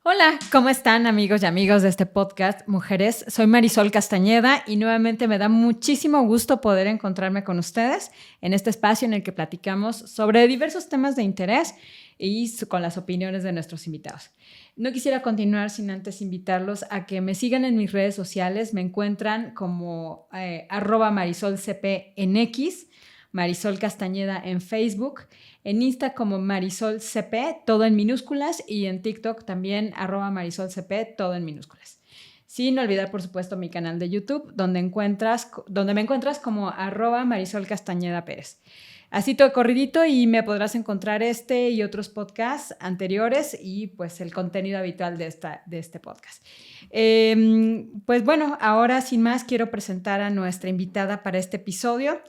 Hola, ¿cómo están amigos y amigos de este podcast Mujeres? Soy Marisol Castañeda y nuevamente me da muchísimo gusto poder encontrarme con ustedes en este espacio en el que platicamos sobre diversos temas de interés y con las opiniones de nuestros invitados. No quisiera continuar sin antes invitarlos a que me sigan en mis redes sociales. Me encuentran como @marisolcp en X, Marisol Castañeda en Facebook, en Insta como MarisolCP, todo en minúsculas, y en TikTok también @MarisolCP, todo en minúsculas. Sin olvidar, por supuesto, mi canal de YouTube, donde me encuentras como @Marisol Castañeda Pérez. Así todo corridito y me podrás encontrar este y otros podcasts anteriores y pues el contenido habitual de este podcast. Pues bueno, ahora sin más quiero presentar a nuestra invitada para este episodio.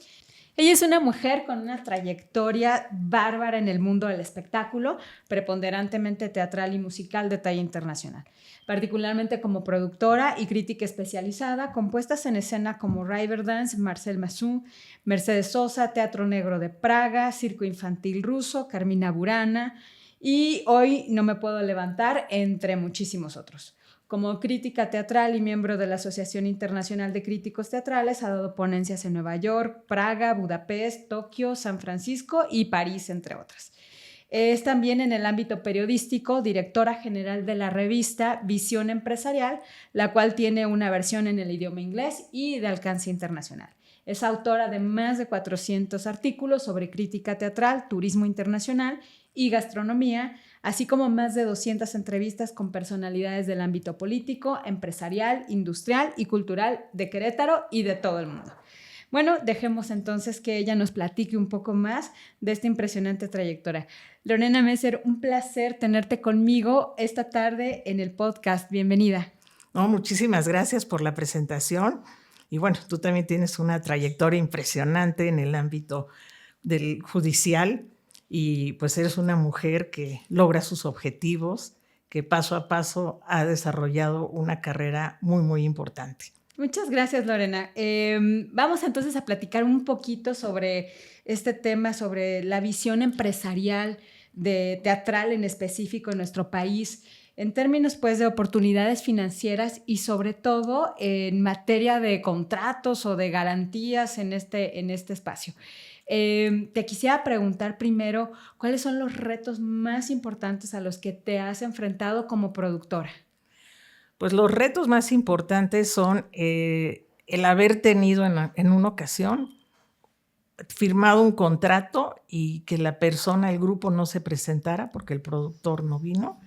Ella es una mujer con una trayectoria bárbara en el mundo del espectáculo, preponderantemente teatral y musical de talla internacional, particularmente como productora y crítica especializada, con puestas en escena como Riverdance, Marcel Marceau, Mercedes Sosa, Teatro Negro de Praga, Circo Infantil Ruso, Carmina Burana y Hoy No Me Puedo Levantar, entre muchísimos otros. Como crítica teatral y miembro de la Asociación Internacional de Críticos Teatrales, ha dado ponencias en Nueva York, Praga, Budapest, Tokio, San Francisco y París, entre otras. Es también en el ámbito periodístico directora general de la revista Visión Empresarial, la cual tiene una versión en el idioma inglés y de alcance internacional. Es autora de más de 400 artículos sobre crítica teatral, turismo internacional y gastronomía, así como más de 200 entrevistas con personalidades del ámbito político, empresarial, industrial y cultural de Querétaro y de todo el mundo. Bueno, dejemos entonces que ella nos platique un poco más de esta impresionante trayectoria. Lorena Messer, un placer tenerte conmigo esta tarde en el podcast. Bienvenida. No, muchísimas gracias por la presentación. Y bueno, tú también tienes una trayectoria impresionante en el ámbito del judicial y pues eres una mujer que logra sus objetivos, que paso a paso ha desarrollado una carrera muy, muy importante. Muchas gracias, Lorena. Vamos entonces a platicar un poquito sobre este tema, sobre la visión empresarial teatral en específico en nuestro país, en términos pues de oportunidades financieras y sobre todo en materia de contratos o de garantías en este espacio. Te quisiera preguntar primero, ¿cuáles son los retos más importantes a los que te has enfrentado como productora? Pues los retos más importantes son el haber tenido en una ocasión firmado un contrato y que la persona, el grupo no se presentara porque el productor no vino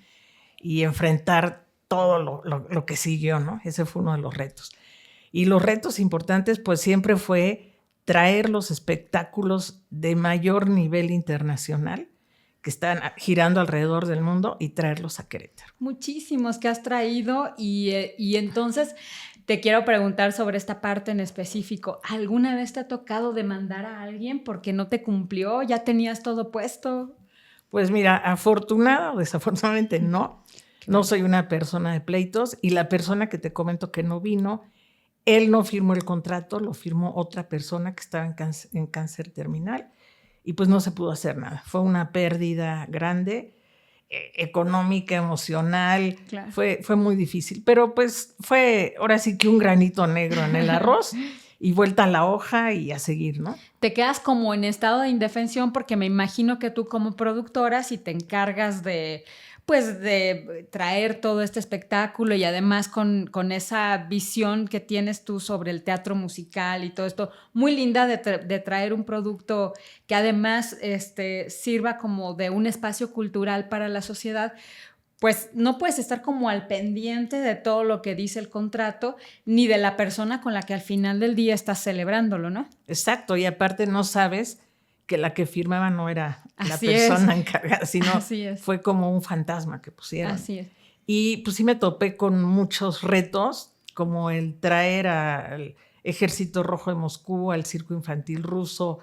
y enfrentar todo lo que siguió, ¿no? Ese fue uno de los retos. Y los retos importantes pues siempre fue traer los espectáculos de mayor nivel internacional que están girando alrededor del mundo y traerlos a Querétaro. Muchísimos que has traído y entonces te quiero preguntar sobre esta parte en específico. ¿Alguna vez te ha tocado demandar a alguien porque no te cumplió? ¿Ya tenías todo puesto? Pues mira, afortunada o desafortunadamente no. No soy una persona de pleitos y la persona que te comento que no vino, él no firmó el contrato, lo firmó otra persona que estaba en cáncer terminal y pues no se pudo hacer nada. Fue una pérdida grande, económica, emocional, Claro. fue muy difícil, pero pues fue ahora sí que un granito negro en el arroz y vuelta a la hoja y a seguir, ¿no? Te quedas como en estado de indefensión porque me imagino que tú como productora, si te encargas de traer todo este espectáculo y además con esa visión que tienes tú sobre el teatro musical y todo esto, muy linda de traer un producto que además sirva como de un espacio cultural para la sociedad, pues no puedes estar como al pendiente de todo lo que dice el contrato, ni de la persona con la que al final del día estás celebrándolo, ¿no? Exacto, y aparte no sabes que la que firmaba no era la Así persona es. encargada, sino Así es. fue como un fantasma que pusieron. Así es. Y pues sí me topé con muchos retos, como el traer al Ejército Rojo de Moscú, al Circo Infantil Ruso,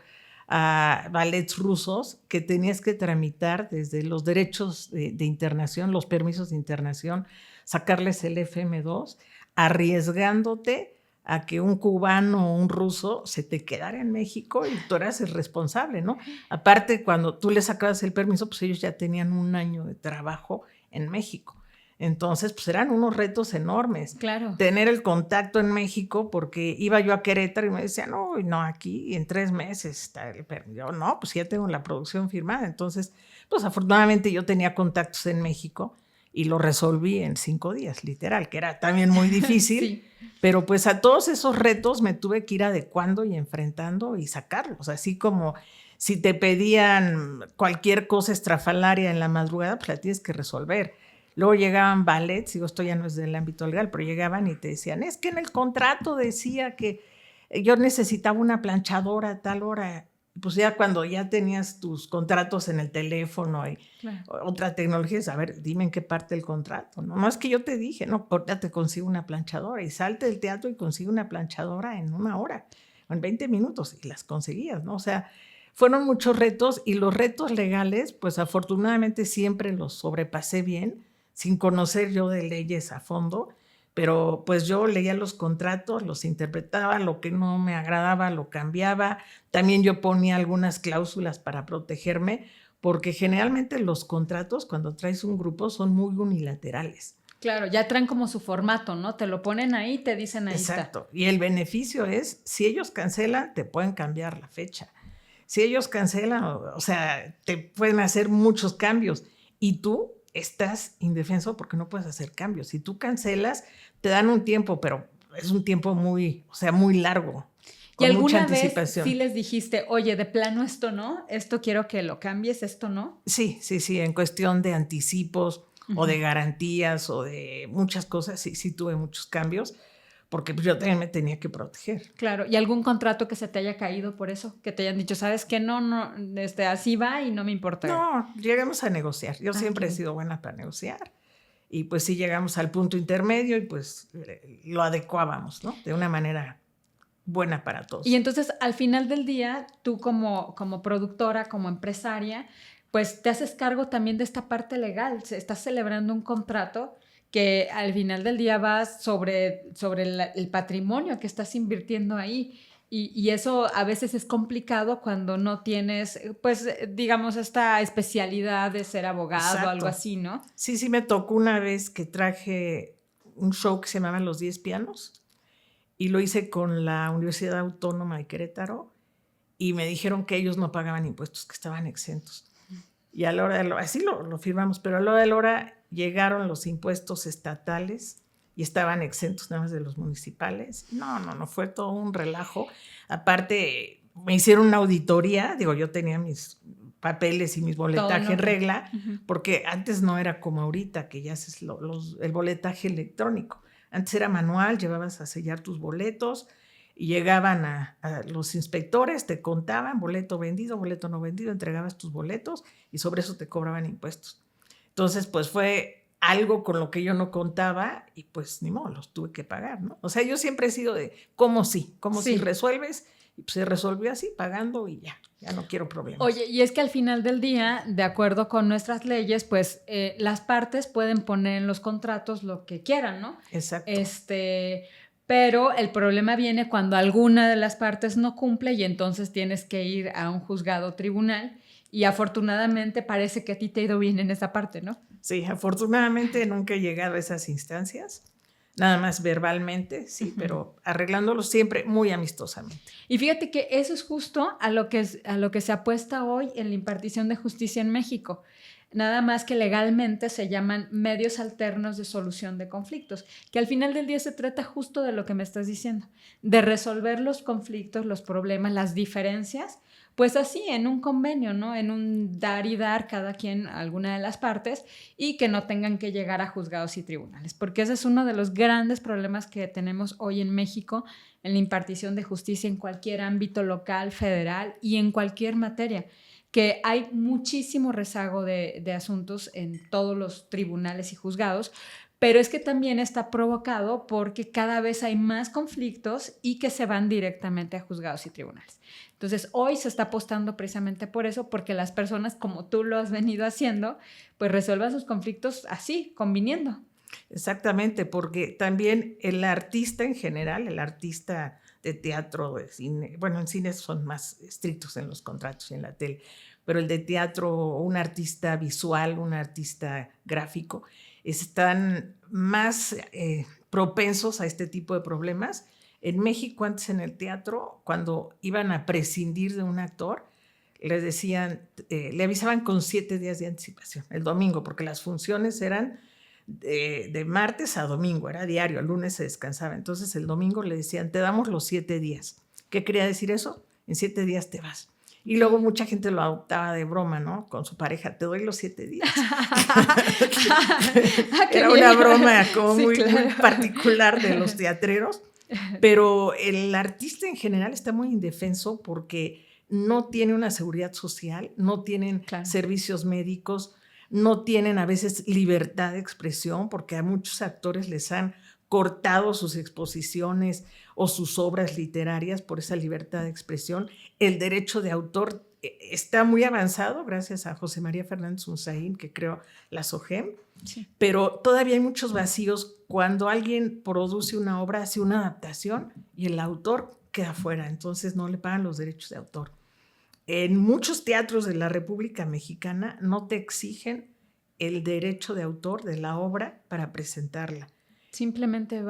a ballets rusos, que tenías que tramitar desde los derechos de internación, los permisos de internación, sacarles el FM2, arriesgándote a que un cubano o un ruso se te quedara en México y tú eras el responsable, ¿no? Aparte, cuando tú les sacabas el permiso, pues ellos ya tenían un año de trabajo en México. Entonces, pues eran unos retos enormes. Claro. Tener el contacto en México, porque iba yo a Querétaro y me decían, no, aquí en 3 meses. Pero yo, no, pues ya tengo la producción firmada. Entonces, pues afortunadamente yo tenía contactos en México y lo resolví en 5 días, literal, que era también muy difícil. Sí. Pero pues a todos esos retos me tuve que ir adecuando y enfrentando y sacarlos. Así como si te pedían cualquier cosa estrafalaria en la madrugada, pues la tienes que resolver. Luego llegaban ballets, digo, esto ya no es del ámbito legal, pero llegaban y te decían, es que en el contrato decía que yo necesitaba una planchadora a tal hora. Pues ya cuando ya tenías tus contratos en el teléfono y claro, otra tecnología, es, a ver, dime en qué parte del contrato. No es que yo te dije, no, ya te consigo una planchadora y salte del teatro y consigue una planchadora en 1 hora o en 20 minutos y las conseguías, ¿no? O sea, fueron muchos retos y los retos legales, pues afortunadamente siempre los sobrepasé bien, sin conocer yo de leyes a fondo, pero pues yo leía los contratos, los interpretaba, lo que no me agradaba lo cambiaba, también yo ponía algunas cláusulas para protegerme, porque generalmente los contratos cuando traes un grupo son muy unilaterales. Claro, ya traen como su formato, ¿no? Te lo ponen ahí, te dicen ahí. Exacto. Está. Y el beneficio es, si ellos cancelan, te pueden cambiar la fecha. Si ellos cancelan, o sea, te pueden hacer muchos cambios y tú estás indefenso porque no puedes hacer cambios. Si tú cancelas, te dan un tiempo, pero es un tiempo muy largo. ¿Y alguna vez sí les dijiste, oye, de plano esto no, esto quiero que lo cambies, esto no? Sí, en cuestión de anticipos o de garantías o de muchas cosas, sí tuve muchos cambios. Porque yo también me tenía que proteger. Claro, ¿y algún contrato que se te haya caído por eso? Que te hayan dicho, ¿sabes qué? No, así va y no me importa. No, llegamos a negociar. Yo siempre he sido buena para negociar. Y pues sí llegamos al punto intermedio y pues lo adecuábamos, ¿no? De una manera buena para todos. Y entonces, al final del día, tú como productora, como empresaria, pues te haces cargo también de esta parte legal. Estás celebrando un contrato que al final del día vas sobre el patrimonio que estás invirtiendo ahí. Y eso a veces es complicado cuando no tienes, pues, digamos, esta especialidad de ser abogado o algo así, ¿no? Sí, me tocó una vez que traje un show que se llamaba Los 10 Pianos y lo hice con la Universidad Autónoma de Querétaro y me dijeron que ellos no pagaban impuestos, que estaban exentos. Y a la hora de así lo firmamos, pero a la hora de la hora llegaron los impuestos estatales y estaban exentos nada más de los municipales. No, fue todo un relajo. Aparte, me hicieron una auditoría, digo, yo tenía mis papeles y mis boletajes en regla, porque antes no era como ahorita, que ya haces el boletaje electrónico. Antes era manual, llevabas a sellar tus boletos y llegaban a los inspectores, te contaban boleto vendido, boleto no vendido, entregabas tus boletos y sobre eso te cobraban impuestos. Entonces, pues fue algo con lo que yo no contaba y pues ni modo, los tuve que pagar, ¿no? O sea, yo siempre he sido de cómo si resuelves y pues se resolvió así, pagando y ya no quiero problemas. Oye, y es que al final del día, de acuerdo con nuestras leyes, pues las partes pueden poner en los contratos lo que quieran, ¿no? Exacto. Pero el problema viene cuando alguna de las partes no cumple y entonces tienes que ir a un juzgado o tribunal y afortunadamente parece que a ti te ha ido bien en esa parte, ¿no? Sí, afortunadamente nunca he llegado a esas instancias, nada más verbalmente, sí, pero arreglándolo siempre muy amistosamente. Y fíjate que eso es justo a lo que se apuesta hoy en la impartición de justicia en México. Nada más que legalmente se llaman medios alternos de solución de conflictos, que al final del día se trata justo de lo que me estás diciendo, de resolver los conflictos, los problemas, las diferencias, pues así, en un convenio, ¿no? En un dar y dar cada quien alguna de las partes y que no tengan que llegar a juzgados y tribunales, porque ese es uno de los grandes problemas que tenemos hoy en México en la impartición de justicia en cualquier ámbito local, federal y en cualquier materia, que hay muchísimo rezago de asuntos en todos los tribunales y juzgados, pero es que también está provocado porque cada vez hay más conflictos y que se van directamente a juzgados y tribunales. Entonces, hoy se está apostando precisamente por eso, porque las personas, como tú lo has venido haciendo, pues resuelvan sus conflictos así, conviniendo. Exactamente, porque también el artista en general, el artista de teatro, de cine, bueno, en cine son más estrictos en los contratos y en la tele, pero el de teatro, un artista visual, un artista gráfico, están más propensos a este tipo de problemas. En México, antes en el teatro, cuando iban a prescindir de un actor, les decían, le avisaban con 7 días de anticipación, el domingo, porque las funciones eran de martes a domingo, era diario, el lunes se descansaba. Entonces el domingo le decían, te damos los 7 días. ¿Qué quería decir eso? En 7 días te vas. Y luego mucha gente lo adoptaba de broma, ¿no? Con su pareja, te doy los 7 días. Era una broma como muy particular de los teatreros, pero el artista en general está muy indefenso porque no tiene una seguridad social, no tienen servicios médicos, no tienen a veces libertad de expresión, porque a muchos actores les han cortado sus exposiciones o sus obras literarias por esa libertad de expresión. El derecho de autor está muy avanzado gracias a José María Fernández Unzaín, que creó la SOGEM, pero todavía hay muchos vacíos cuando alguien produce una obra, hace una adaptación y el autor queda fuera, entonces no le pagan los derechos de autor. En muchos teatros de la República Mexicana no te exigen el derecho de autor de la obra para presentarla. Simplemente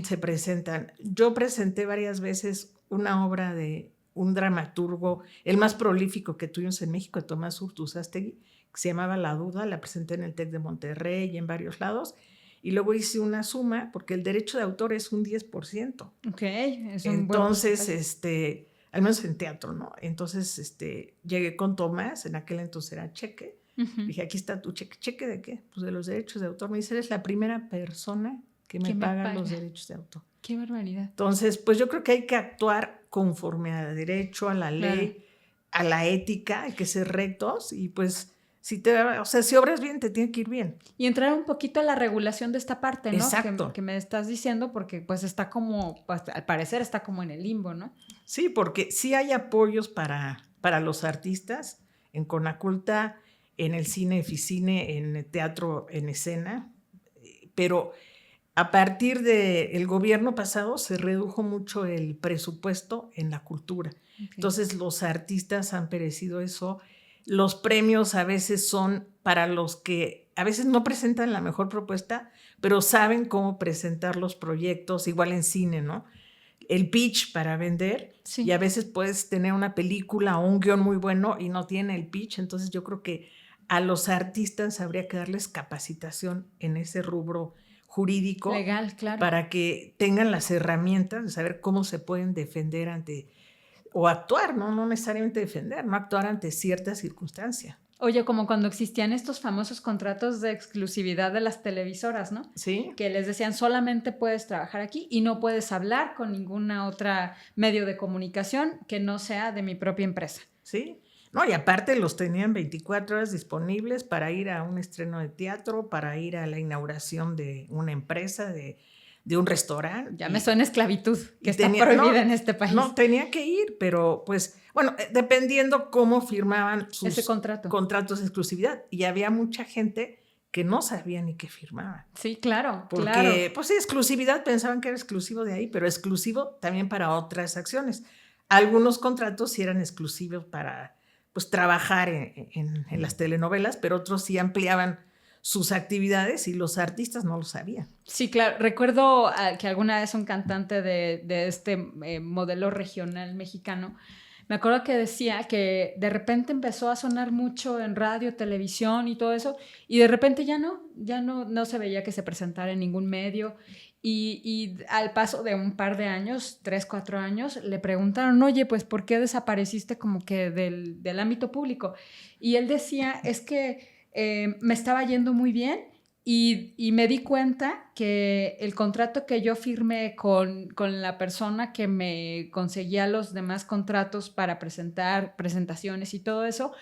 se presentan. Yo presenté varias veces una obra de un dramaturgo, el más prolífico que tuvimos en México, Tomás Urtuzástegui, que se llamaba La Duda, la presenté en el TEC de Monterrey y en varios lados, y luego hice una suma, porque el derecho de autor es un 10%. Ok, es un entonces, al menos en teatro, ¿no? Entonces, llegué con Tomás, en aquel entonces era cheque. Dije, aquí está tu cheque. ¿Cheque de qué? Pues de los derechos de autor. Me dice, eres la primera persona que me paga los derechos de autor. ¡Qué barbaridad! Entonces, pues yo creo que hay que actuar conforme al derecho, a la ley, a la ética, hay que ser rectos y pues si obras bien, te tiene que ir bien. Y entrar un poquito a la regulación de esta parte, ¿no? Exacto. Que me estás diciendo, porque pues está como, pues, al parecer está como en el limbo, ¿no? Sí, porque sí hay apoyos para los artistas en Conaculta, en el cine Eficine, en el teatro en escena, pero a partir del gobierno pasado se redujo mucho el presupuesto en la cultura. Okay. Entonces los artistas han perecido eso. Los premios a veces son para los que a veces no presentan la mejor propuesta, pero saben cómo presentar los proyectos, igual en cine, ¿no? El pitch para vender, y a veces puedes tener una película o un guión muy bueno y no tiene el pitch. Entonces yo creo que a los artistas habría que darles capacitación en ese rubro jurídico, legal, claro, para que tengan las herramientas de saber cómo se pueden defender ante, o actuar, no necesariamente defender, no actuar ante cierta circunstancia. Oye, como cuando existían estos famosos contratos de exclusividad de las televisoras, ¿no? Sí. Que les decían, solamente puedes trabajar aquí y no puedes hablar con ninguna otra medio de comunicación que no sea de mi propia empresa. Sí. No, y aparte los tenían 24 horas disponibles para ir a un estreno de teatro, para ir a la inauguración de una empresa, de un restaurante. Ya me suena esclavitud, que está prohibida en este país. No, tenía que ir, pero pues, bueno, dependiendo cómo firmaban sus contratos de exclusividad. Y había mucha gente que no sabía ni qué firmaba. Sí, claro, porque, pues sí, exclusividad, pensaban que era exclusivo de ahí, pero exclusivo también para otras acciones. Algunos contratos sí eran exclusivos para, pues, trabajar en las telenovelas, pero otros sí ampliaban sus actividades y los artistas no lo sabían. Sí, claro. Recuerdo que alguna vez un cantante de este modelo regional mexicano, me acuerdo que decía que de repente empezó a sonar mucho en radio, televisión y todo eso, y de repente ya no se veía que se presentara en ningún medio. Y al paso de un par de años, 3, 4 años, le preguntaron, oye, pues, ¿por qué desapareciste como que del ámbito público? Y él decía, es que me estaba yendo muy bien y me di cuenta que el contrato que yo firmé con la persona que me conseguía los demás contratos para presentar presentaciones y todo eso,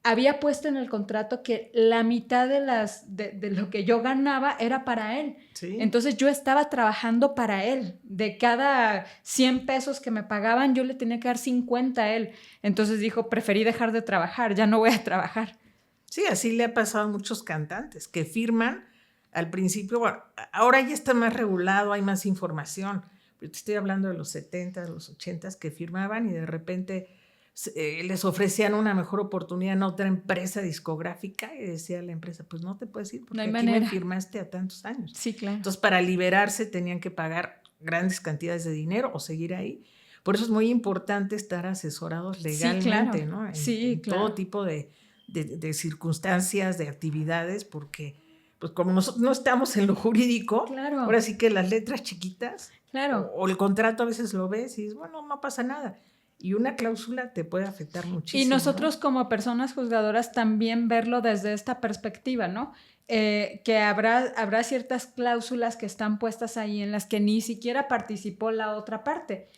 había puesto en el contrato que la mitad de lo que yo ganaba era para él. Sí. Entonces yo estaba trabajando para él. De cada 100 pesos que me pagaban, yo le tenía que dar 50 a él. Entonces dijo, preferí dejar de trabajar, ya no voy a trabajar. Sí, así le ha pasado a muchos cantantes que firman al principio. Bueno, ahora ya está más regulado, hay más información. Pero te estoy hablando de los 70, los 80 que firmaban y de repente les ofrecían una mejor oportunidad en otra empresa discográfica y decía la empresa, pues no te puedes ir porque no hay aquí manera. me firmaste a tantos años. Sí, claro. Entonces, para liberarse tenían que pagar grandes cantidades de dinero o seguir ahí. Por eso es muy importante estar asesorados legalmente, sí, claro. ¿no? En claro. Todo tipo de circunstancias, de actividades, porque pues como nosotros no estamos en lo jurídico, claro. ahora sí que las letras chiquitas claro. o el contrato a veces lo ves y dices, bueno, no pasa nada. Y una cláusula te puede afectar muchísimo. Y nosotros, ¿no? como personas juzgadoras, también verlo desde esta perspectiva, ¿no? Que habrá ciertas cláusulas que están puestas ahí en las que ni siquiera participó la otra parte.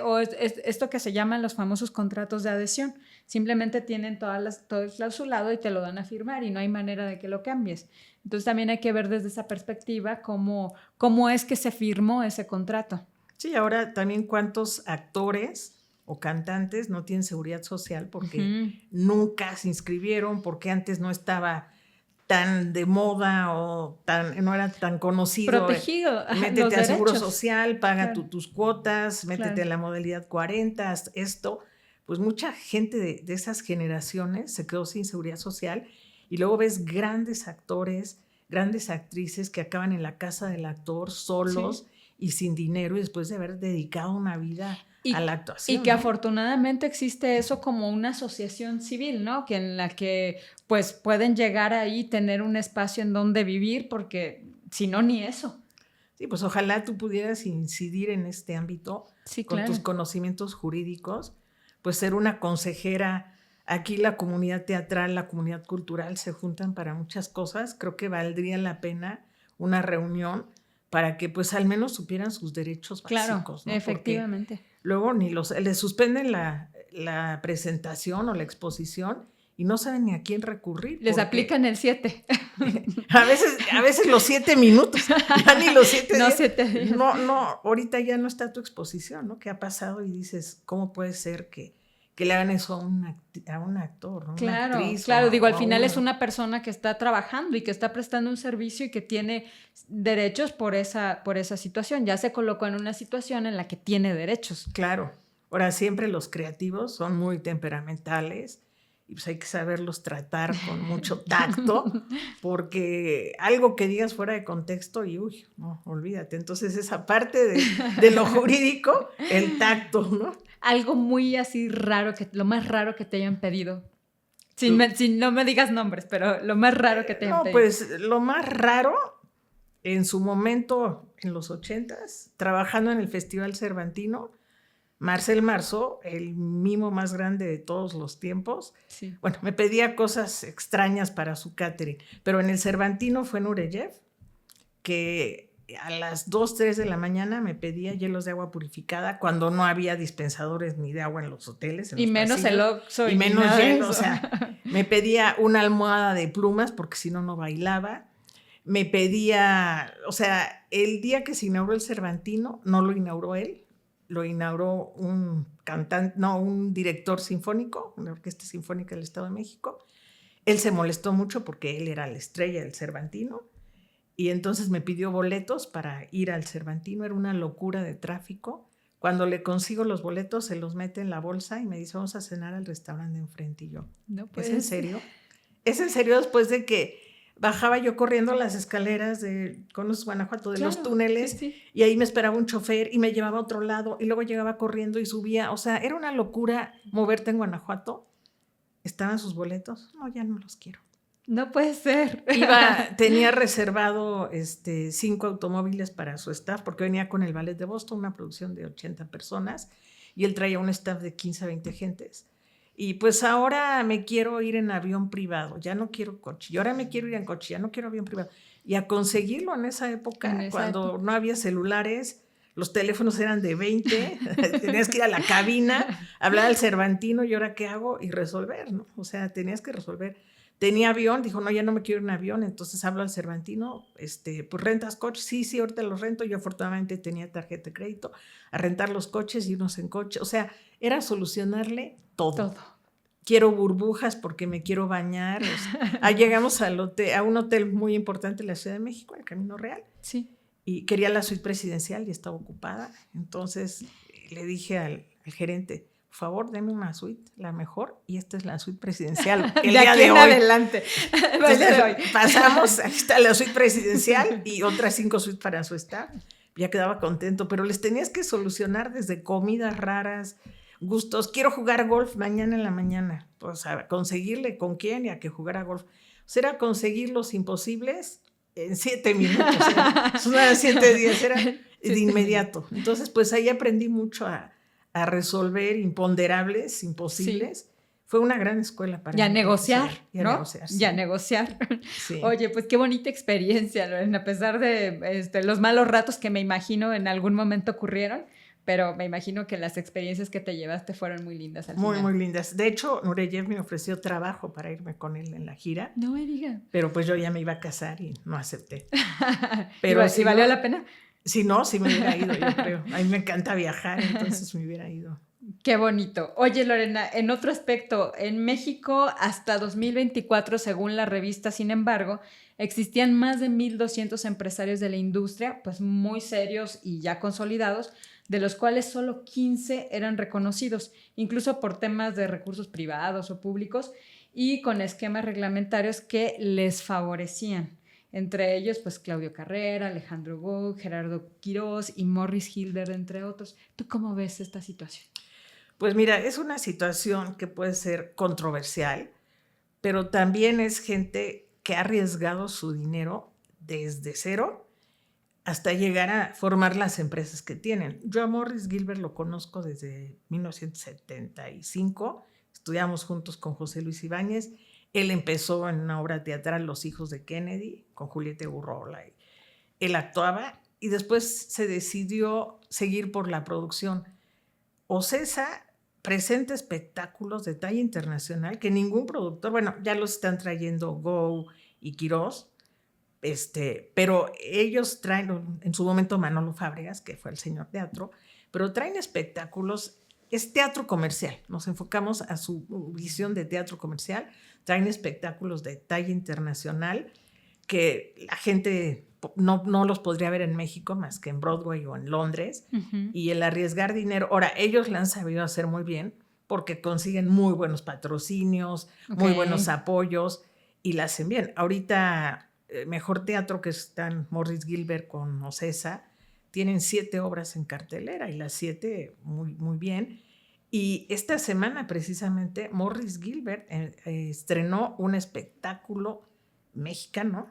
O esto que se llaman los famosos contratos de adhesión. Simplemente tienen todo el clausulado y te lo dan a firmar y no hay manera de que lo cambies. Entonces también hay que ver desde esa perspectiva cómo es que se firmó ese contrato. Sí, ahora también cuántos actores o cantantes no tienen seguridad social porque nunca se inscribieron, porque antes no estaba tan de moda o no era tan conocido. Protegido. Métete al seguro social, paga claro. tus cuotas, métete a la modalidad 40, esto. Pues mucha gente de esas generaciones se quedó sin seguridad social y luego ves grandes actores, grandes actrices que acaban en la casa del actor solos y sin dinero y después de haber dedicado una vida a la actuación. Y que afortunadamente existe eso como una asociación civil, ¿no? Que en la que pues pueden llegar ahí, tener un espacio en donde vivir, porque si no, ni eso. Sí, pues ojalá tú pudieras incidir en este ámbito con tus conocimientos jurídicos, pues ser una consejera. Aquí la comunidad teatral, la comunidad cultural se juntan para muchas cosas. Creo que valdría la pena una reunión para que pues al menos supieran sus derechos básicos. Claro, ¿no? Efectivamente. Porque luego les suspenden la presentación o la exposición y no saben ni a quién recurrir. Les aplican el 7. A veces los 7 minutos, ya ni los 7 no, días. 7 días. No, ahorita ya no está tu exposición, ¿no? ¿Qué ha pasado? Y dices, ¿cómo puede ser que le hagan eso a un actor, ¿no? Claro, una actriz. Claro, digo, al final es una persona que está trabajando y que está prestando un servicio y que tiene derechos por esa situación. Ya se colocó en una situación en la que tiene derechos. Claro. Ahora, siempre los creativos son muy temperamentales y pues hay que saberlos tratar con mucho tacto, porque algo que digas fuera de contexto y uy, no, olvídate. Entonces esa parte de lo jurídico, el tacto, ¿no? Algo muy así raro, lo más raro que te hayan pedido. No me digas nombres, pero lo más raro que te hayan pedido. Pues lo más raro, en su momento, en los 80s, trabajando en el Festival Cervantino, Marcel Marceau, el mimo más grande de todos los tiempos, bueno, me pedía cosas extrañas para su catering, pero en el Cervantino fue Nureyev, que a las 2, 3 de la mañana me pedía hielos de agua purificada cuando no había dispensadores ni de agua en los hoteles. Y menos el Oxxo. Y menos hielo, o sea, me pedía una almohada de plumas porque si no, no bailaba. Me pedía, o sea, el día que se inauguró el Cervantino, no lo inauguró él, lo inauguró un director sinfónico, una orquesta sinfónica del Estado de México. Él se molestó mucho porque él era la estrella del Cervantino y entonces me pidió boletos para ir al Cervantino. Era una locura de tráfico. Cuando le consigo los boletos, se los mete en la bolsa y me dice, vamos a cenar al restaurante de enfrente. Y yo, ¿es en serio? ¿Es en serio? Después de que bajaba yo corriendo las escaleras ¿conoces Guanajuato? De los túneles, y ahí me esperaba un chofer y me llevaba a otro lado y luego llegaba corriendo y subía. O sea, era una locura moverte en Guanajuato. ¿Estaban sus boletos? No, ya no los quiero. No puede ser. Tenía reservado 5 automóviles para su staff porque venía con el Ballet de Boston, una producción de 80 personas, y él traía un staff de 15 a 20 gentes. Y pues ahora me quiero ir en avión privado, ya no quiero coche. Y ahora me quiero ir en coche, ya no quiero avión privado. Y a conseguirlo en esa época, cuando no había celulares, los teléfonos eran de 20, tenías que ir a la cabina, hablar al Cervantino, ¿y ahora qué hago? Y resolver, ¿no? O sea, tenías que resolver. Tenía avión, dijo, no, ya no me quiero ir en avión, entonces hablo al Cervantino, pues rentas coches, sí, ahorita los rento. Yo afortunadamente tenía tarjeta de crédito, a rentar los coches, irnos en coche, o sea, era solucionarle todo. Quiero burbujas porque me quiero bañar. O sea, llegamos a un hotel muy importante en la Ciudad de México, el Camino Real. Sí. Y quería la suite presidencial y estaba ocupada. Entonces le dije al gerente, por favor, deme una suite, la mejor, y esta es la suite presidencial. El de aquí en hoy. Adelante. Entonces, pasamos, aquí está la suite presidencial y otras 5 suites para su staff. Ya quedaba contento, pero les tenías que solucionar desde comidas raras, gustos. Quiero jugar golf mañana en la mañana. Pues a conseguirle con quién y a que jugara golf. O sea, era conseguir los imposibles en 7 minutos. Son 7 días, era de inmediato. Entonces, pues ahí aprendí mucho a resolver imponderables, imposibles. Sí. Fue una gran escuela para mí. Y a negociar, y a ¿no? negociar, sí. Y a negociar. Sí. Oye, pues qué bonita experiencia, Lorena, a pesar de los malos ratos que me imagino en algún momento ocurrieron, pero me imagino que las experiencias que te llevaste fueron muy lindas al final. Muy lindas. De hecho, Nureyev me ofreció trabajo para irme con él en la gira. No me digas. Pero pues yo ya me iba a casar y no acepté. Pero ¿Y valió la pena? Si no, sí me hubiera ido, yo creo. A mí me encanta viajar, entonces me hubiera ido. Qué bonito. Oye, Lorena, en otro aspecto, en México hasta 2024, según la revista Sin embargo, existían más de 1,200 empresarios de la industria, pues muy serios y ya consolidados, de los cuales solo 15 eran reconocidos, incluso por temas de recursos privados o públicos y con esquemas reglamentarios que les favorecían. Entre ellos, pues Claudio Carrera, Alejandro Gou, Gerardo Quirós y Morris Hilder, entre otros. ¿Tú cómo ves esta situación? Pues mira, es una situación que puede ser controversial, pero también es gente que ha arriesgado su dinero desde cero hasta llegar a formar las empresas que tienen. Yo a Morris Gilbert lo conozco desde 1975, estudiamos juntos con José Luis Ibáñez. Él empezó en una obra teatral, Los hijos de Kennedy, con Julieta Gurrola. Él actuaba y después se decidió seguir por la producción. OCESA presenta espectáculos de talla internacional que ningún productor, bueno, ya los están trayendo Gou y Quirós, pero ellos traen, en su momento Manolo Fábregas, que fue el señor teatro, pero traen espectáculos, es teatro comercial, nos enfocamos a su visión de teatro comercial, traen espectáculos de talla internacional que la gente no los podría ver en México más que en Broadway o en Londres. Uh-huh. Y el arriesgar dinero, ahora ellos la han sabido hacer muy bien porque consiguen muy buenos patrocinios, muy buenos apoyos y la hacen bien. Ahorita Mejor Teatro, que están Morris Gilbert con OCESA, tienen 7 obras en cartelera y las 7 muy bien. Y esta semana precisamente Morris Gilbert estrenó un espectáculo mexicano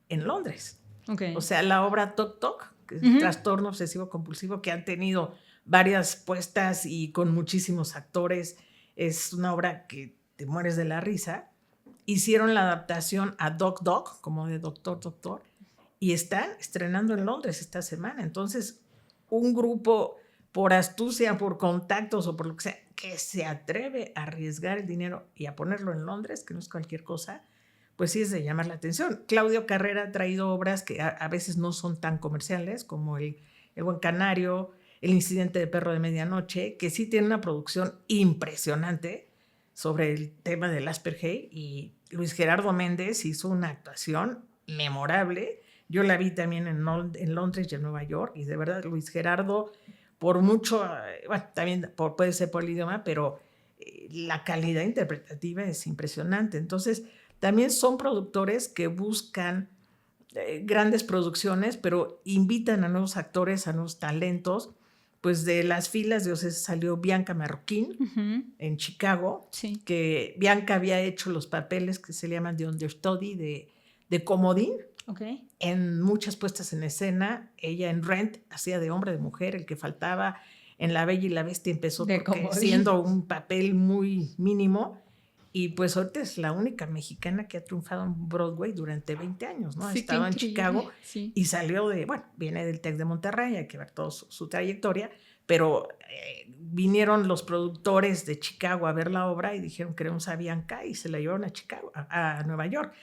en Londres. Okay. O sea, la obra Toc Toc, que es uh-huh. Trastorno obsesivo compulsivo, que han tenido varias puestas y con muchísimos actores. Es una obra que te mueres de la risa. Hicieron la adaptación a Doc Doc, como de Doctor, y están estrenando en Londres esta semana. Entonces, un grupo, por astucia, por contactos o por lo que sea, que se atreve a arriesgar el dinero y a ponerlo en Londres, que no es cualquier cosa, pues sí es de llamar la atención. Claudio Carrera ha traído obras que a veces no son tan comerciales, como El Buen Canario, El Incidente de Perro de Medianoche, que sí tiene una producción impresionante sobre el tema del Asperger, y Luis Gerardo Méndez hizo una actuación memorable. Yo la vi también en Londres y en Nueva York, y de verdad Luis Gerardo, por mucho, bueno, también puede ser por el idioma, pero la calidad interpretativa es impresionante. Entonces, también son productores que buscan grandes producciones, pero invitan a nuevos actores, a nuevos talentos. Pues de las filas de OCESA salió Bianca Marroquín uh-huh. en Chicago, sí. Que Bianca había hecho los papeles que se llaman de understudy, de comodín, okay. En muchas puestas en escena. Ella en Rent hacía de hombre, de mujer, el que faltaba. En La Bella y la Bestia empezó siendo un papel muy mínimo. Y pues ahorita es la única mexicana que ha triunfado en Broadway durante 20 años, ¿no? Sí, estaba en Chicago sí. Y salió viene del TEC de Monterrey, hay que ver toda su trayectoria, pero vinieron los productores de Chicago a ver la obra y dijeron queremos a Bianca, y se la llevaron a Chicago, a Nueva York.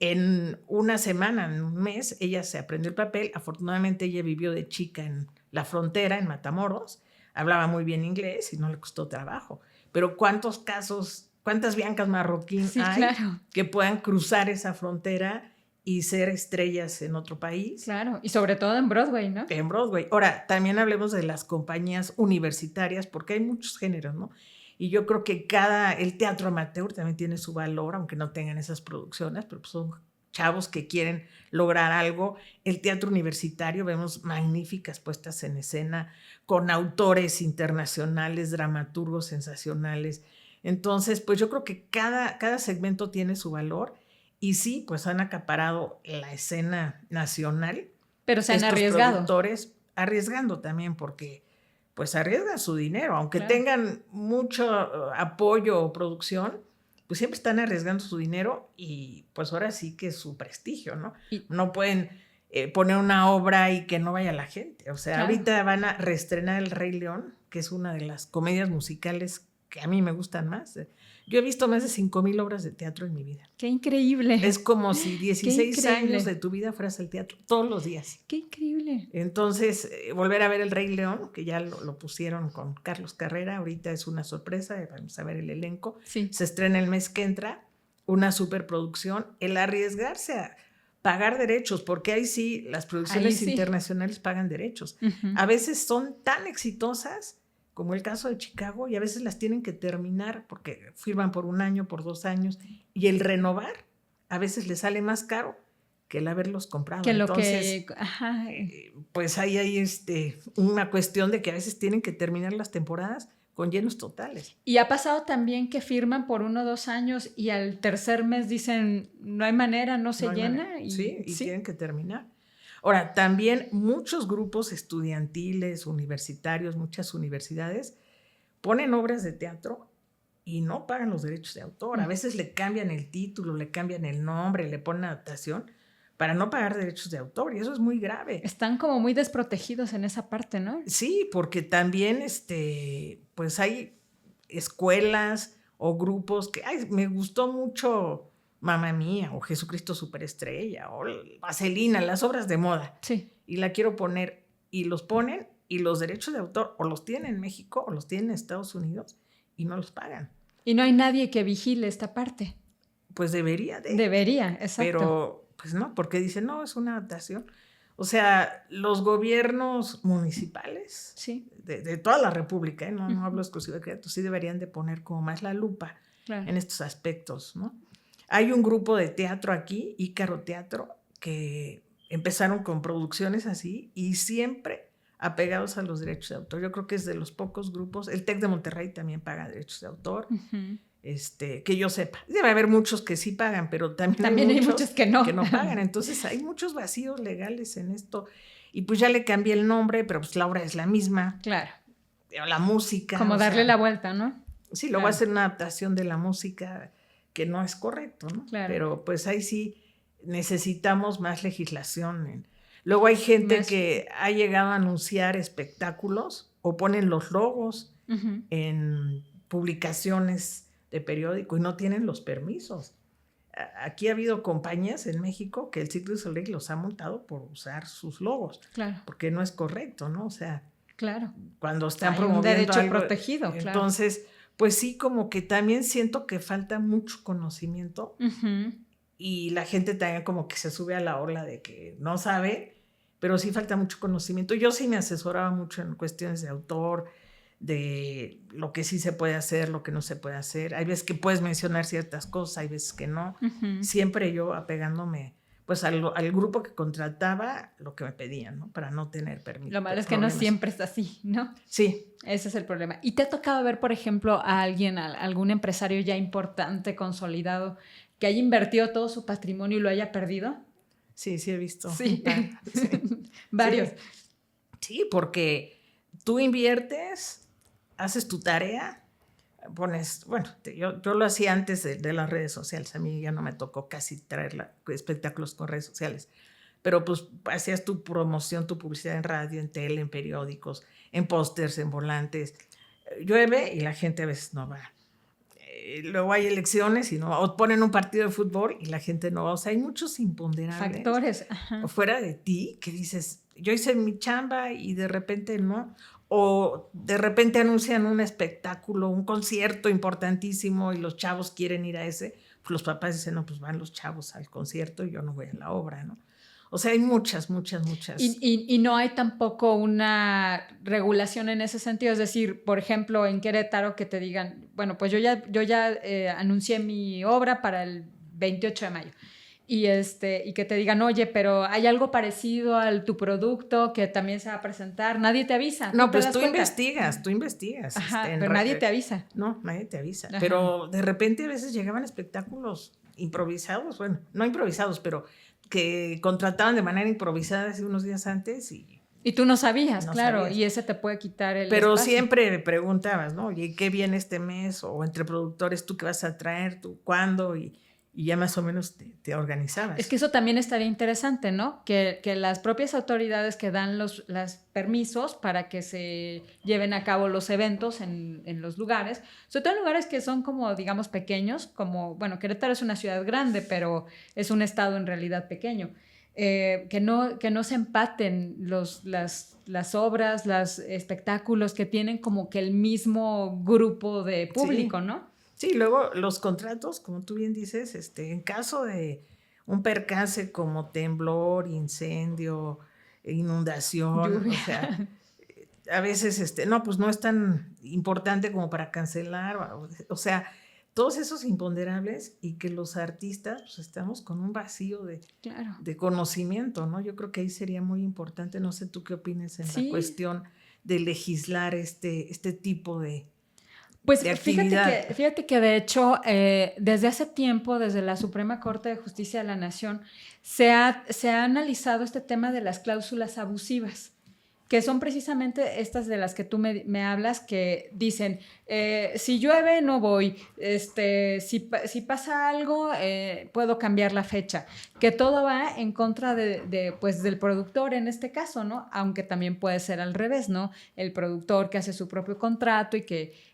En una semana, en un mes, ella se aprendió el papel. Afortunadamente ella vivió de chica en la frontera, en Matamoros, hablaba muy bien inglés y no le costó trabajo. Pero ¿cuántas Biancas Marroquín hay, claro, que puedan cruzar esa frontera y ser estrellas en otro país. Claro, y sobre todo en Broadway, ¿no? En Broadway. Ahora, también hablemos de las compañías universitarias, porque hay muchos géneros, ¿no? Y yo creo que el teatro amateur también tiene su valor, aunque no tengan esas producciones, pero pues son chavos que quieren lograr algo. El teatro universitario, vemos magníficas puestas en escena con autores internacionales, dramaturgos sensacionales. Entonces, pues yo creo que cada segmento tiene su valor y sí, pues han acaparado la escena nacional. Pero se han estos arriesgado. productores arriesgando también porque pues arriesgan su dinero, aunque Claro. tengan mucho apoyo o producción, pues siempre están arriesgando su dinero y pues ahora sí que su prestigio, ¿no? No pueden poner una obra y que no vaya la gente. O sea, Claro. ahorita van a reestrenar El Rey León, que es una de las comedias musicales que a mí me gustan más. Yo he visto más de 5,000 obras de teatro en mi vida. ¡Qué increíble! Es como si 16 años de tu vida fueras al teatro todos los días. ¡Qué increíble! Entonces, volver a ver El Rey León, que ya lo pusieron con Carlos Carrera, ahorita es una sorpresa, vamos a ver el elenco. Sí. Se estrena el mes que entra, una superproducción. El arriesgarse a pagar derechos, porque ahí sí, las producciones internacionales pagan derechos. Uh-huh. A veces son tan exitosas como el caso de Chicago, y a veces las tienen que terminar porque firman por 1 año, por 2 años, y el renovar a veces les sale más caro que el haberlos comprado. Que lo Entonces, que... Ajá. Pues ahí hay una cuestión de que a veces tienen que terminar las temporadas con llenos totales. Y ha pasado también que firman por 1 o 2 años y al tercer mes dicen, no hay manera, no se llena. Y tienen que terminar. Ahora, también muchos grupos estudiantiles, universitarios, muchas universidades ponen obras de teatro y no pagan los derechos de autor. A veces le cambian el título, le cambian el nombre, le ponen adaptación para no pagar derechos de autor, y eso es muy grave. Están como muy desprotegidos en esa parte, ¿no? Sí, porque también pues hay escuelas o grupos que, me gustó mucho Mamma Mía o Jesucristo Superestrella o Vaselina, las obras de moda. Sí. Y la quiero poner, y los ponen, y los derechos de autor o los tienen en México o los tienen en Estados Unidos y no los pagan. Y no hay nadie que vigile esta parte. Pues debería de. Debería, exacto. Pero, pues no, porque dicen, no, es una adaptación. O sea, los gobiernos municipales de toda la República, no hablo exclusivamente, sí deberían de poner como más la lupa en estos aspectos, ¿no? Hay un grupo de teatro aquí, Ícaro Teatro, que empezaron con producciones así y siempre apegados a los derechos de autor. Yo creo que es de los pocos grupos. El TEC de Monterrey también paga derechos de autor. Uh-huh. Que yo sepa. Debe haber muchos que sí pagan, pero también hay muchos que no pagan. Entonces hay muchos vacíos legales en esto. Y pues ya le cambié el nombre, pero pues la obra es la misma. Claro. La música. Como darle la vuelta, ¿no? Sí, luego hacer una adaptación de la música que no es correcto, ¿no? Claro. Pero pues ahí sí necesitamos más legislación. Luego hay gente que ha llegado a anunciar espectáculos o ponen los logos en publicaciones de periódico y no tienen los permisos. Aquí ha habido compañías en México que el Cirque du Soleil los ha multado por usar sus logos. Claro. Porque no es correcto, ¿no? O sea, claro. Cuando están hay promoviendo un derecho algo, protegido, claro. Entonces, pues sí, como que también siento que falta mucho conocimiento y la gente también como que se sube a la ola de que no sabe, pero sí falta mucho conocimiento. Yo sí me asesoraba mucho en cuestiones de autor, de lo que sí se puede hacer, lo que no se puede hacer. Hay veces que puedes mencionar ciertas cosas, hay veces que no. Siempre yo apegándome pues al grupo que contrataba, lo que me pedían, ¿no? Para no tener permiso. Lo malo es que no siempre es así, ¿no? Sí. Ese es el problema. ¿Y te ha tocado ver, por ejemplo, a alguien, a algún empresario ya importante, consolidado, que haya invertido todo su patrimonio y lo haya perdido? Sí, sí he visto. Sí. Varios. Sí, porque tú inviertes, haces tu tarea, pones, bueno, yo lo hacía antes de las redes sociales, a mí ya no me tocó casi traer espectáculos con redes sociales, pero pues hacías tu promoción, tu publicidad en radio, en tele, en periódicos, en pósters, en volantes. Llueve y la gente a veces no va. Luego hay elecciones y no va, o ponen un partido de fútbol y la gente no va. O sea, hay muchos imponderables. Factores. Fuera de ti que dices, yo hice mi chamba y de repente no. O de repente anuncian un espectáculo, un concierto importantísimo y los chavos quieren ir a ese, los papás dicen, no, pues van los chavos al concierto y yo no voy a la obra, ¿no? O sea, hay muchas. Y no hay tampoco una regulación en ese sentido. Es decir, por ejemplo, en Querétaro que te digan, bueno, pues yo ya anuncié mi obra para el 28 de mayo. Y que te digan, oye, pero hay algo parecido a tu producto que también se va a presentar. Nadie te avisa. No, pues tú cuenta? investigas. Ajá, pero nadie te avisa. No, nadie te avisa. Ajá. Pero de repente a veces llegaban espectáculos improvisados, bueno, no improvisados, pero que contrataban de manera improvisada hace unos días antes y tú no sabías, no claro, sabías. y ese te puede quitar el Pero espacio. siempre preguntabas, ¿no? Oye, ¿qué viene este mes? O entre productores, ¿tú qué vas a traer? ¿Tú cuándo? Y ya más o menos te organizabas. Es que eso también estaría interesante, ¿no? Que las propias autoridades que dan los permisos para que se lleven a cabo los eventos en los lugares, sobre todo en lugares que son como, digamos, pequeños, como, bueno, Querétaro es una ciudad grande, pero es un estado en realidad pequeño. Que no se empaten las obras, los espectáculos que tienen como que el mismo grupo de público, sí. ¿no? Sí, luego los contratos, como tú bien dices, en caso de un percance como temblor, incendio, inundación, Lluvia. o sea, a veces, no, pues no es tan importante como para cancelar, o sea, todos esos imponderables y que los artistas pues, estamos con un vacío claro. de conocimiento, ¿no? Yo creo que ahí sería muy importante, no sé tú qué opinas en la cuestión de legislar este tipo de pues de actividad. fíjate que de hecho, desde hace tiempo, desde la Suprema Corte de Justicia de la Nación, se ha analizado este tema de las cláusulas abusivas, que son precisamente estas de las que tú me hablas, que dicen, si llueve no voy, si pasa algo puedo cambiar la fecha, que todo va en contra pues, del productor en este caso, ¿no? Aunque también puede ser al revés, ¿no? El productor que hace su propio contrato y que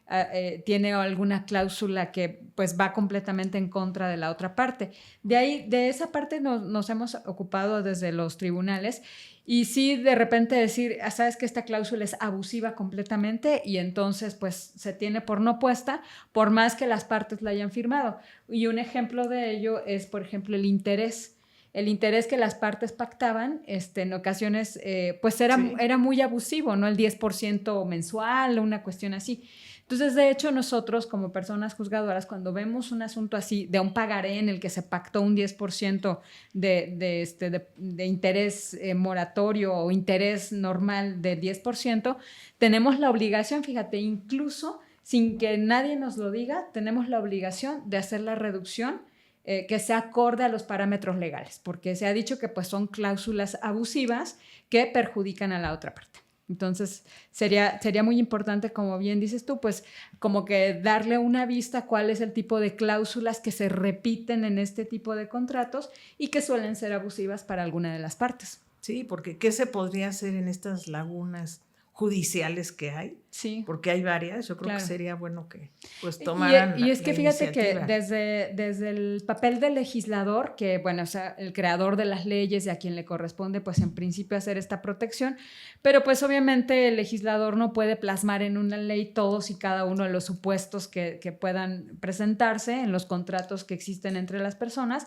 tiene alguna cláusula que pues va completamente en contra de la otra parte. De esa parte nos hemos ocupado desde los tribunales. Y sí, de repente decir, sabes que esta cláusula es abusiva completamente y entonces pues se tiene por no puesta, por más que las partes la hayan firmado. Y un ejemplo de ello es, por ejemplo, el interés. El interés que las partes pactaban, en ocasiones, pues era muy abusivo, ¿no? El 10% mensual, una cuestión así. Entonces, de hecho, nosotros como personas juzgadoras, cuando vemos un asunto así, de un pagaré en el que se pactó un 10% de interés moratorio o interés normal de 10%, tenemos la obligación, fíjate, incluso sin que nadie nos lo diga, tenemos la obligación de hacer la reducción que sea acorde a los parámetros legales, porque se ha dicho que pues, son cláusulas abusivas que perjudican a la otra parte. Entonces, sería muy importante, como bien dices tú, pues como que darle una vista a cuál es el tipo de cláusulas que se repiten en este tipo de contratos y que suelen ser abusivas para alguna de las partes. Sí, porque ¿qué se podría hacer en estas lagunas judiciales que hay? Sí. Porque hay varias, yo creo que sería bueno que pues tomaran y es que fíjate iniciativa. que desde el papel del legislador, que bueno, o sea, el creador de las leyes y a quien le corresponde pues en principio hacer esta protección, pero pues obviamente el legislador no puede plasmar en una ley todos y cada uno de los supuestos que puedan presentarse en los contratos que existen entre las personas.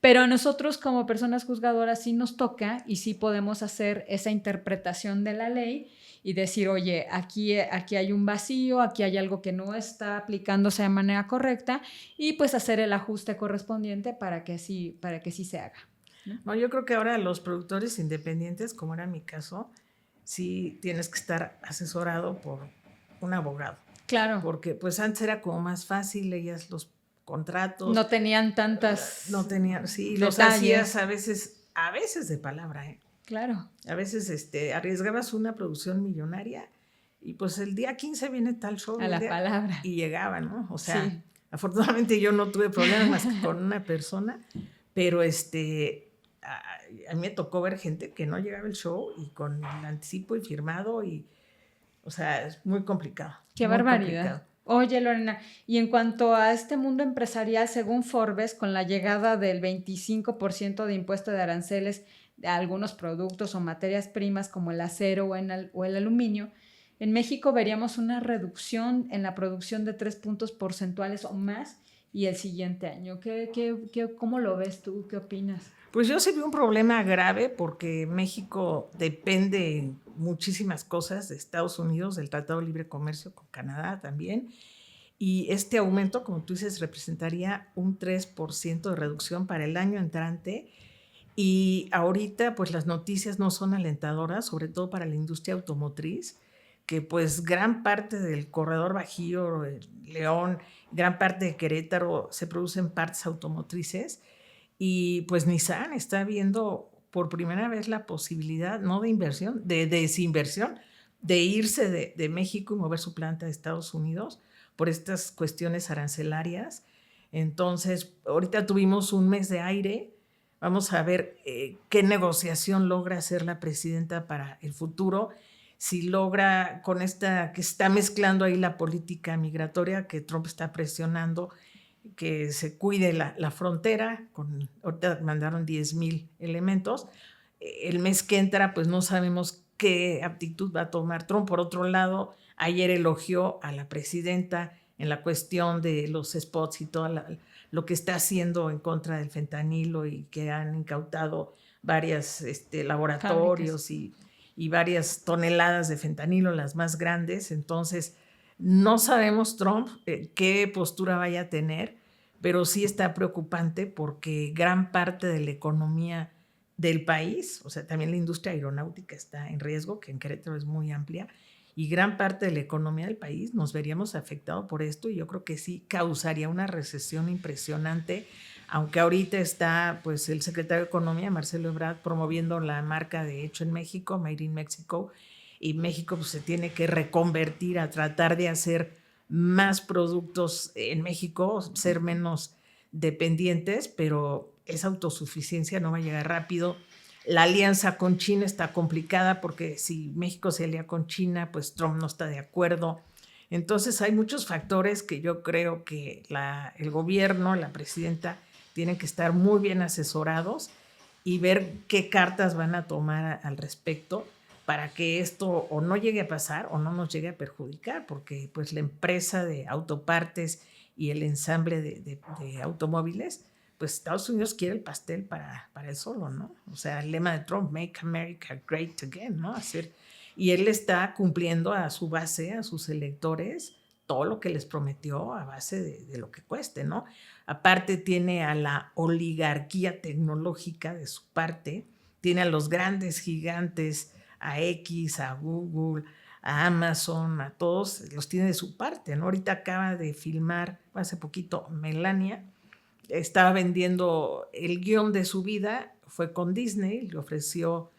Pero a nosotros como personas juzgadoras sí nos toca y sí podemos hacer esa interpretación de la ley y decir, oye, aquí hay un vacío, aquí hay algo que no está aplicándose de manera correcta y pues hacer el ajuste correspondiente para que sí se haga. No, yo creo que ahora los productores independientes, como era mi caso, sí tienes que estar asesorado por un abogado. Claro. Porque pues antes era como más fácil, leías los contratos. No tenían tantas. No tenían, sí, detalles. Los hacías a veces de palabra, ¿eh? Claro. A veces arriesgabas una producción millonaria y pues el día 15 viene tal show. A la palabra. Y llegaba, ¿no? O sea, sí. Afortunadamente yo no tuve problemas más que con una persona, pero a mí me tocó ver gente que no llegaba el show y con el anticipo y firmado y, o sea, es muy complicado. Qué muy barbaridad. Complicado. Oye, Lorena, y en cuanto a este mundo empresarial, según Forbes, con la llegada del 25% de impuesto de aranceles de algunos productos o materias primas como el acero o el aluminio, en México veríamos una reducción en la producción de 3 puntos porcentuales o más y el siguiente año. ¿Cómo lo ves tú? ¿Qué opinas? Pues yo sí veo un problema grave porque México depende en muchísimas cosas de Estados Unidos, del Tratado de Libre Comercio con Canadá también. Y este aumento, como tú dices, representaría un 3% de reducción para el año entrante. Y ahorita, pues las noticias no son alentadoras, sobre todo para la industria automotriz, que pues gran parte del corredor Bajío, León, gran parte de Querétaro se producen partes automotrices. Y pues Nissan está viendo por primera vez la posibilidad, no de inversión, de desinversión, de irse de México y mover su planta a Estados Unidos por estas cuestiones arancelarias. Entonces, ahorita tuvimos un mes de aire. Vamos a ver qué negociación logra hacer la presidenta para el futuro. Si logra con esta, que está mezclando ahí la política migratoria, que Trump está presionando, que se cuide la frontera. Ahorita mandaron 10,000 elementos. El mes que entra, pues no sabemos qué actitud va a tomar Trump. Por otro lado, ayer elogió a la presidenta en la cuestión de los spots y todo lo que está haciendo en contra del fentanilo, y que han incautado varios laboratorios y varias toneladas de fentanilo, las más grandes. Entonces, no sabemos Trump qué postura vaya a tener, pero sí está preocupante porque gran parte de la economía del país, o sea, también la industria aeronáutica está en riesgo, que en Querétaro es muy amplia, y gran parte de la economía del país nos veríamos afectados por esto, y yo creo que sí causaría una recesión impresionante, aunque ahorita está pues el secretario de Economía, Marcelo Ebrard, promoviendo la marca de Hecho en México, Made in Mexico, y México pues, se tiene que reconvertir a tratar de hacer más productos en México, ser menos dependientes, pero esa autosuficiencia no va a llegar rápido. La alianza con China está complicada porque si México se alía con China, pues Trump no está de acuerdo. Entonces hay muchos factores que yo creo que el gobierno, la presidenta, tienen que estar muy bien asesorados y ver qué cartas van a tomar al respecto para que esto o no llegue a pasar o no nos llegue a perjudicar, porque pues la empresa de autopartes y el ensamble de automóviles, pues Estados Unidos quiere el pastel para él solo, ¿no? O sea, el lema de Trump, Make America Great Again, ¿no? Y él está cumpliendo a su base, a sus electores, todo lo que les prometió a base de lo que cueste, ¿no? Aparte tiene a la oligarquía tecnológica de su parte, tiene a los grandes gigantes, a X, a Google, a Amazon, a todos, los tiene de su parte, ¿no? Ahorita acaba de filmar, hace poquito, Melania, estaba vendiendo el guión de su vida, fue con Disney, le ofreció,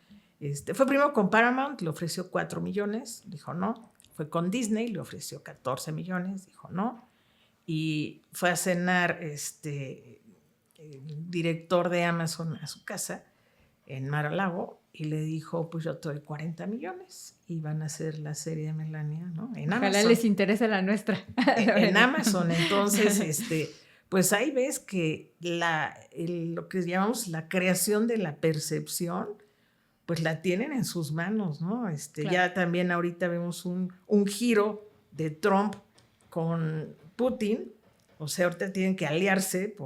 fue primero con Paramount, le ofreció 4 millones, dijo no, fue con Disney, le ofreció 14 millones, dijo no, y fue a cenar el director de Amazon a su casa en Mar-a-Lago y le dijo, pues yo te doy 40 millones y van a hacer la serie de Melania, ¿no? En Ojalá Amazon. les interese la nuestra. En Amazon. Entonces, pues ahí ves que lo que llamamos la creación de la percepción, pues la tienen en sus manos, ¿no? Claro. Ya también ahorita vemos un giro de Trump con Putin, o sea, ahorita tienen que aliarse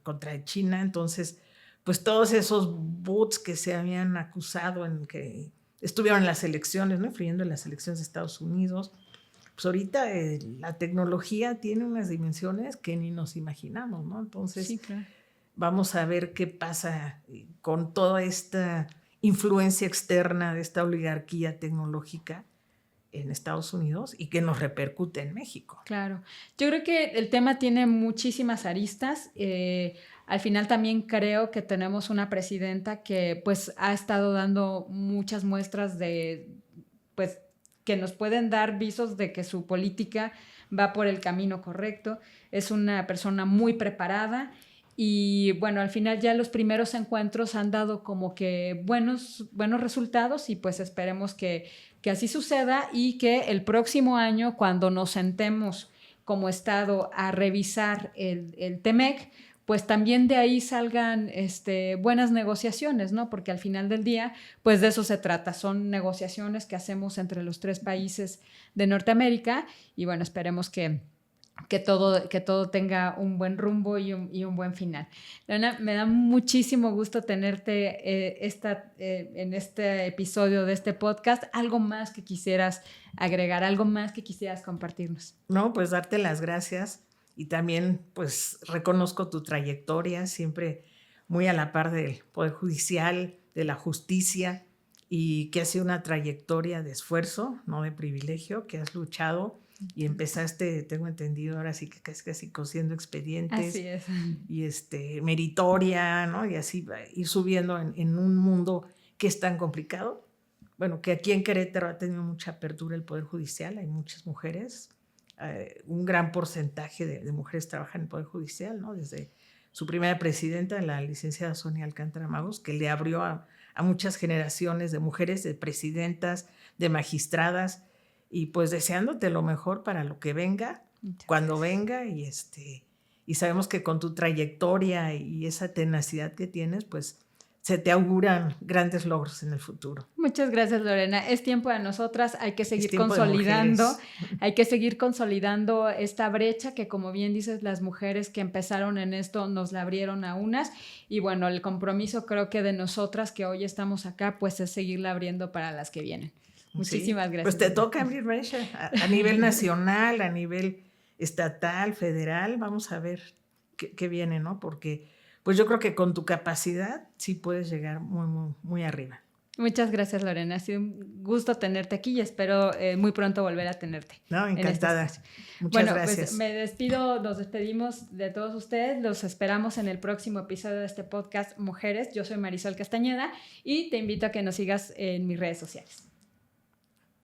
contra China. Entonces, pues todos esos bots que se habían acusado en que estuvieron en las elecciones, ¿no? Influyendo en las elecciones de Estados Unidos, pues ahorita la tecnología tiene unas dimensiones que ni nos imaginamos, ¿no? Entonces, sí, claro. Vamos a ver qué pasa con toda esta influencia externa de esta oligarquía tecnológica en Estados Unidos y que nos repercute en México. Claro. Yo creo que el tema tiene muchísimas aristas. Al final también creo que tenemos una presidenta que pues ha estado dando muchas muestras de pues que nos pueden dar visos de que su política va por el camino correcto. Es una persona muy preparada y bueno, al final ya los primeros encuentros han dado como que buenos resultados y pues esperemos que así suceda y que el próximo año, cuando nos sentemos como Estado a revisar el TEMEC, pues también de ahí salgan buenas negociaciones, ¿no? Porque al final del día, pues de eso se trata. Son negociaciones que hacemos entre los 3 países de Norteamérica y bueno, esperemos que que todo tenga un buen rumbo y un buen final. Lorena, me da muchísimo gusto tenerte en este episodio de este podcast. ¿Algo más que quisieras agregar? ¿Algo más que quisieras compartirnos? No, pues darte las gracias y también pues reconozco tu trayectoria, siempre muy a la par del Poder Judicial, de la justicia, y que ha sido una trayectoria de esfuerzo, no de privilegio, que has luchado y empezaste, tengo entendido, ahora sí que casi cosiendo expedientes. Así es. Y meritoria, ¿no? Y así ir subiendo en un mundo que es tan complicado. Bueno, que aquí en Querétaro ha tenido mucha apertura el Poder Judicial, hay muchas mujeres, un gran porcentaje de mujeres trabajan en el Poder Judicial, ¿no? Desde su primera presidenta, la licenciada Sonia Alcántara Magos, que le abrió a muchas generaciones de mujeres, de presidentas, de magistradas, y pues deseándote lo mejor para lo que venga, cuando venga, y sabemos que con tu trayectoria y esa tenacidad que tienes, pues se te auguran grandes logros en el futuro. Muchas gracias, Lorena. Es tiempo de nosotras, hay que seguir consolidando esta brecha que, como bien dices, las mujeres que empezaron en esto nos la abrieron a unas, y bueno, el compromiso creo que de nosotras que hoy estamos acá, pues es seguirla abriendo para las que vienen. Muchísimas gracias. Pues te toca abrir brecha a nivel nacional, a nivel estatal, federal, vamos a ver qué viene, ¿no? Porque pues yo creo que con tu capacidad sí puedes llegar muy, muy, muy arriba. Muchas gracias, Lorena. Ha sido un gusto tenerte aquí y espero muy pronto volver a tenerte. No, encantada. Muchas gracias. Pues me despido, nos despedimos de todos ustedes. Los esperamos en el próximo episodio de este podcast Mujeres. Yo soy Marisol Castañeda y te invito a que nos sigas en mis redes sociales.